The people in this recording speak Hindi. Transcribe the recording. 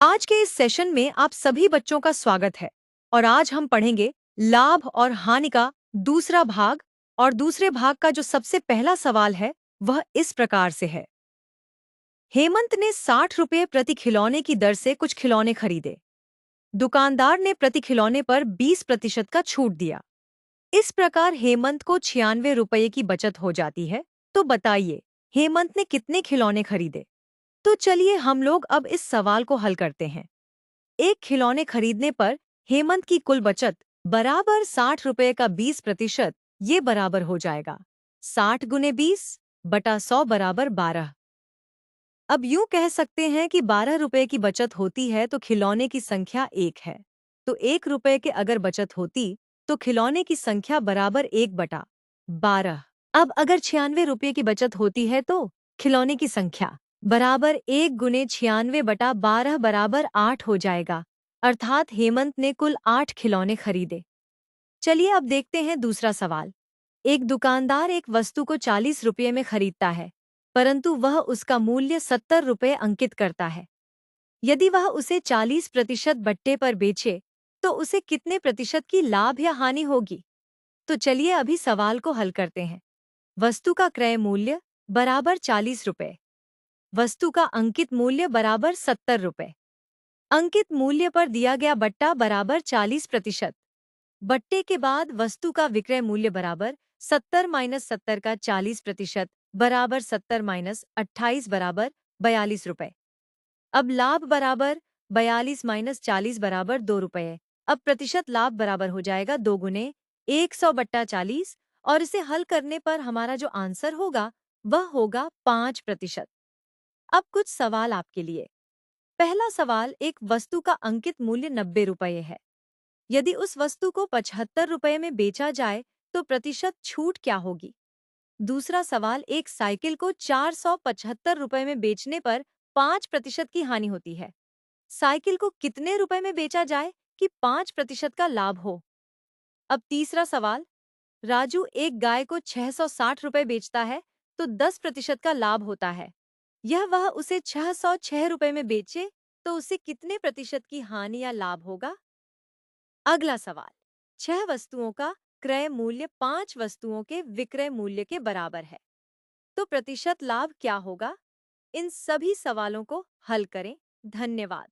आज के इस सेशन में आप सभी बच्चों का स्वागत है और आज हम पढ़ेंगे लाभ और हानि का दूसरा भाग। और दूसरे भाग का जो सबसे पहला सवाल है वह इस प्रकार से है। हेमंत ने 60 रुपये प्रति खिलौने की दर से कुछ खिलौने खरीदे। दुकानदार ने प्रति खिलौने पर 20% का छूट दिया। इस प्रकार हेमंत को 96 रुपये की बचत हो जाती है। तो बताइए, हेमंत ने कितने खिलौने खरीदे? तो चलिए हम लोग अब इस सवाल को हल करते हैं। एक खिलौने खरीदने पर हेमंत की कुल बचत बराबर 60 रुपये का 20%, ये बराबर हो जाएगा 60 गुने 20/100 बराबर 12। अब यूं कह सकते हैं कि 12 रुपये की बचत होती है तो खिलौने की संख्या 1 है। तो 1 रुपये के अगर बचत होती तो खिलौने की संख्या बराबर 1/12। अब अगर 96 रुपये की बचत होती है तो खिलौने की संख्या बराबर 1 गुने 96/12 बराबर 8 हो जाएगा। अर्थात हेमंत ने कुल 8 खिलौने खरीदे। चलिए अब देखते हैं दूसरा सवाल। एक दुकानदार एक वस्तु को 40 रुपये में खरीदता है, परंतु वह उसका मूल्य 70 रुपये अंकित करता है। यदि वह उसे 40% बट्टे पर बेचे तो उसे कितने प्रतिशत की लाभ या हानि होगी? तो चलिए अभी सवाल को हल करते हैं। वस्तु का क्रय मूल्य बराबर 40 रुपये, वस्तु का अंकित मूल्य बराबर 70 रुपये। अंकित मूल्य पर दिया गया बट्टा बराबर 40%। बट्टे के बाद वस्तु का विक्रय मूल्य बराबर 70 माइनस 70 का 40% बराबर 70 माइनस 28 बराबर 42 रुपये। अब लाभ बराबर 42 माइनस 40 बराबर 2 रुपये। अब प्रतिशत लाभ बराबर हो जाएगा 2 गुने 100/40, और इसे हल करने पर हमारा जो आंसर होगा वह होगा 5%। अब कुछ सवाल आपके लिए। पहला सवाल, एक वस्तु का अंकित मूल्य 90 रुपये है। यदि उस वस्तु को 75 रुपये में बेचा जाए तो प्रतिशत छूट क्या होगी? दूसरा सवाल, एक साइकिल को 475 रुपये में बेचने पर 5% की हानि होती है। साइकिल को कितने रुपए में बेचा जाए कि 5% का लाभ हो? अब तीसरा सवाल, राजू एक गाय को 660 रुपये बेचता है तो 10% का लाभ होता है। यह वह उसे 606 रुपये में बेचे तो उसे कितने प्रतिशत की हानि या लाभ होगा? अगला सवाल, 6 वस्तुओं का क्रय मूल्य 5 वस्तुओं के विक्रय मूल्य के बराबर है, तो प्रतिशत लाभ क्या होगा? इन सभी सवालों को हल करें। धन्यवाद।